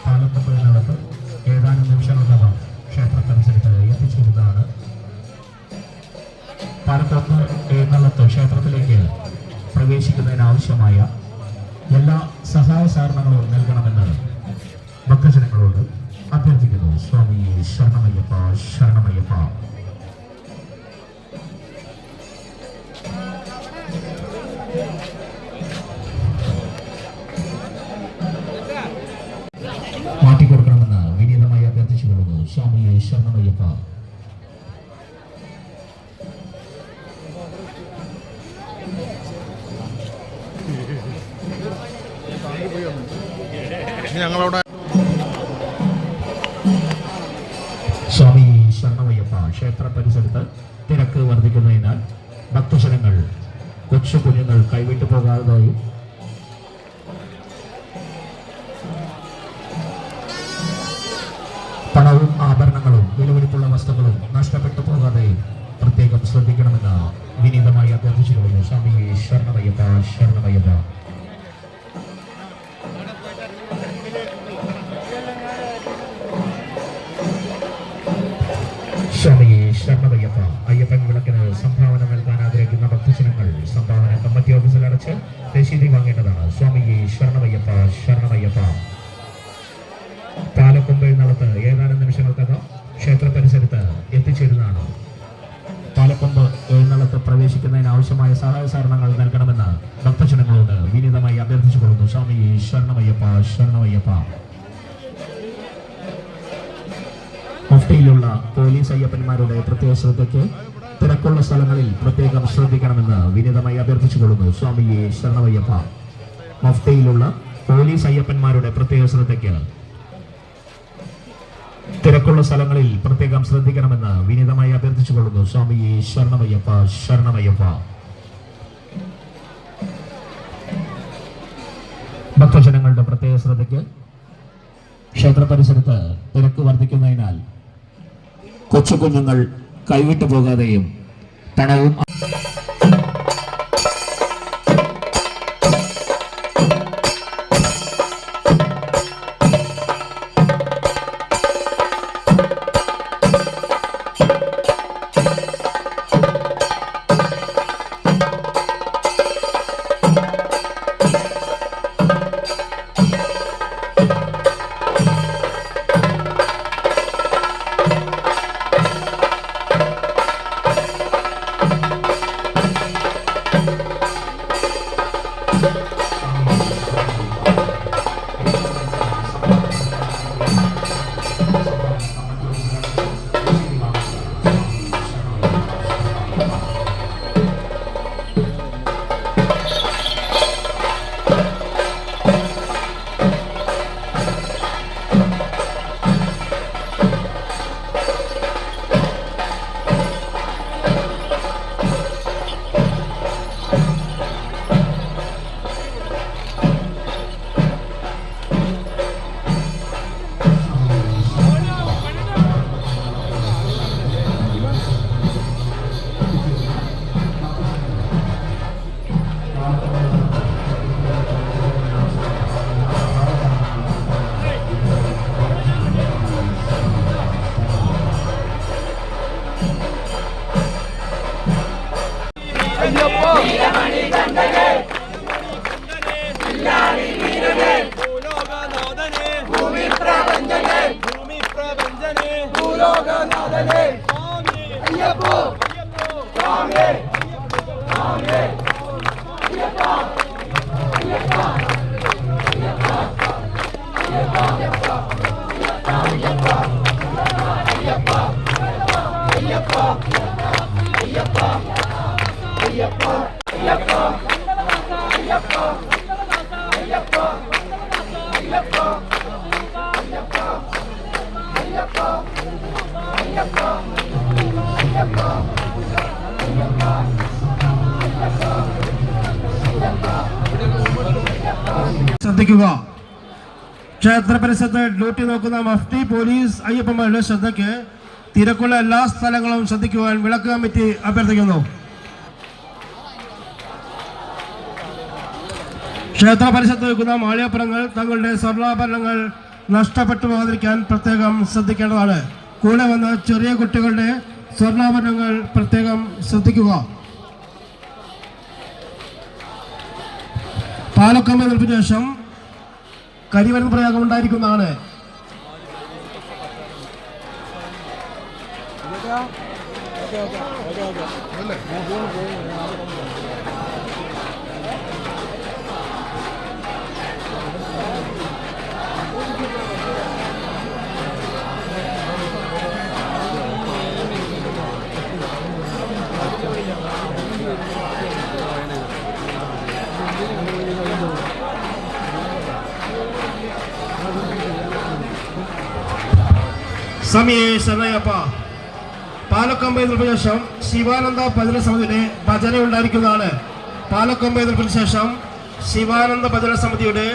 പാലക്കൊപ്പുഴയിനകത്ത് ഏതാനും നിമിഷങ്ങൾക്കകം ക്ഷേത്ര പരിസരത്ത് എത്തിച്ചേരുന്നതാണ്. പാലക്കൊപ്പ് എഴുന്നള്ളത്ത് ക്ഷേത്രത്തിലേക്ക് പ്രവേശിക്കുന്നതിനാവശ്യമായ എല്ലാ സഹായ സഹകരണങ്ങളും നൽകണമെന്ന് ഭക്തജനങ്ങളോട് അഭ്യർത്ഥിക്കുന്നു. സ്വാമി ശരണമയ്യപ്പ ശരണമയ്യപ്പ. മാറ്റിക്കൊടുക്കണമെന്ന് വിനീതമായി അഭ്യർത്ഥിച്ചുകൊള്ളുന്നു. സ്വാമി ശരണമയ്യപ്പ. ഞങ്ങളവിടെ സ്വാമി ശരണമയ്യപ്പ. ക്ഷേത്ര പരിസരത്ത് തിരക്ക് വർദ്ധിക്കുന്നതിനാൽ ഭക്തജനങ്ങൾ കൊച്ചു കുഞ്ഞുങ്ങൾ കൈവിട്ടു പോകാതായും പണവും ആഭരണങ്ങളും വിലപിടിപ്പുള്ള വസ്തുക്കളും നഷ്ടപ്പെട്ടു പോകാതെയും പ്രത്യേകം ശ്രദ്ധിക്കണമെന്ന് വിനീതമായി അഭ്യർത്ഥിച്ചുകൊള്ളുന്നു. സ്വാമി ശരണമയ്യപ്പ ശരണമയ്യപ്പ. സ്വാമി ശരണമയ്യപ്പ. അയ്യപ്പൻ വിളക്കിന് സംഭാവന നൽകാൻ ആഗ്രഹിക്കുന്ന ഭക്തജനങ്ങൾ സംഭാവന കമ്മിറ്റി ഓഫീസിൽ അടച്ച് രശീതി വാങ്ങേണ്ടതാണ്. സ്വാമി ശരണമയ്യപ്പ ശരണമയ്യപ്പ. പാലക്കൊമ്പ് എഴുന്നള്ളത്ത് ഏതാനും നിമിഷങ്ങൾക്കകം ക്ഷേത്ര പരിസരത്ത് എത്തിച്ചേരുന്നതാണ്. പാലക്കൊമ്പ് എഴുന്നള്ളത്ത് പ്രവേശിക്കുന്നതിന് ആവശ്യമായ സഹായ സഹകരണങ്ങൾ നൽകണമെന്ന് ഭക്തജനങ്ങളോട് വിനീതമായി അഭ്യർത്ഥിച്ചുകൊള്ളുന്നു. സ്വാമി ശരണമയ്യപ്പ ശരണമയ്യപ്പ. മുഫ്തിയിലുള്ള പോലീസ് അയ്യപ്പന്മാരുടെ പ്രത്യേക ശ്രദ്ധയ്ക്ക് തിരക്കുള്ള സ്ഥലങ്ങളിൽ പ്രത്യേകം ശ്രദ്ധിക്കണമെന്ന് വിനീതമായി അഭ്യർത്ഥിച്ചുകൊള്ളുന്നു. സ്വാമി ശരണമയ്യപ്പ. മുഫ്തിയിലുള്ള പോലീസ് അയ്യപ്പന്മാരുടെ പ്രത്യേക ശ്രദ്ധയ്ക്ക് തിരക്കുള്ള സ്ഥലങ്ങളിൽ പ്രത്യേകം ശ്രദ്ധിക്കണമെന്ന് വിനീതമായി അഭ്യർത്ഥിച്ചുകൊള്ളുന്നു. സ്വാമി ശരണമയ്യപ്പ ശരണമയ്യപ്പ. ഭക്തജനങ്ങളുടെ പ്രത്യേക ശ്രദ്ധയ്ക്ക് ക്ഷേത്ര പരിസരത്ത് തിരക്ക് വർദ്ധിക്കുന്നതിനാൽ കൊച്ചു കുഞ്ഞുങ്ങൾ കൈവിട്ടു പോകാതെയും പണവും ശ്രദ്ധിക്കുക. ക്ഷേത്ര പരിസരത്ത് ഡ്യൂട്ടി നോക്കുന്ന മഫ്തി പോലീസ് അയ്യപ്പന്മാരുടെ ശ്രദ്ധയ്ക്ക് തിരക്കുള്ള എല്ലാ സ്ഥലങ്ങളും ശ്രദ്ധിക്കുവാൻ വിളക്ക് കമ്മിറ്റി അഭ്യർത്ഥിക്കുന്നു. ക്ഷേത്ര പരിസരത്ത് വെക്കുന്ന മാളികപ്പുറങ്ങൾ തങ്ങളുടെ സ്വർണ്ണാഭരണങ്ങൾ നഷ്ടപ്പെട്ടു പോകാതിരിക്കാൻ പ്രത്യേകം ശ്രദ്ധിക്കേണ്ടതാണ്. കൂടെ വന്ന ചെറിയ കുട്ടികളുടെ സ്വർണ്ണാഭരണങ്ങൾ പ്രത്യേകം ശ്രദ്ധിക്കുക. പാലക്കമ്പ് നിൽപ്പിന് ശേഷം കരിമരുന്ന് പ്രയോഗം ഉണ്ടായിരിക്കുന്നതാണ്. സ്വാമിയെ ശരണയ്യപ്പ. പാലക്കമ്പ് എതിർപ്പിന് ശേഷം ശിവാനന്ദ ഭജന സമിതിയുടെ ഭജന ഉണ്ടായിരിക്കുന്നതാണ്. പാലക്കമ്പ് എതിർപ്പിന് ശേഷം ശിവാനന്ദ ഭജന സമിതിയുടെ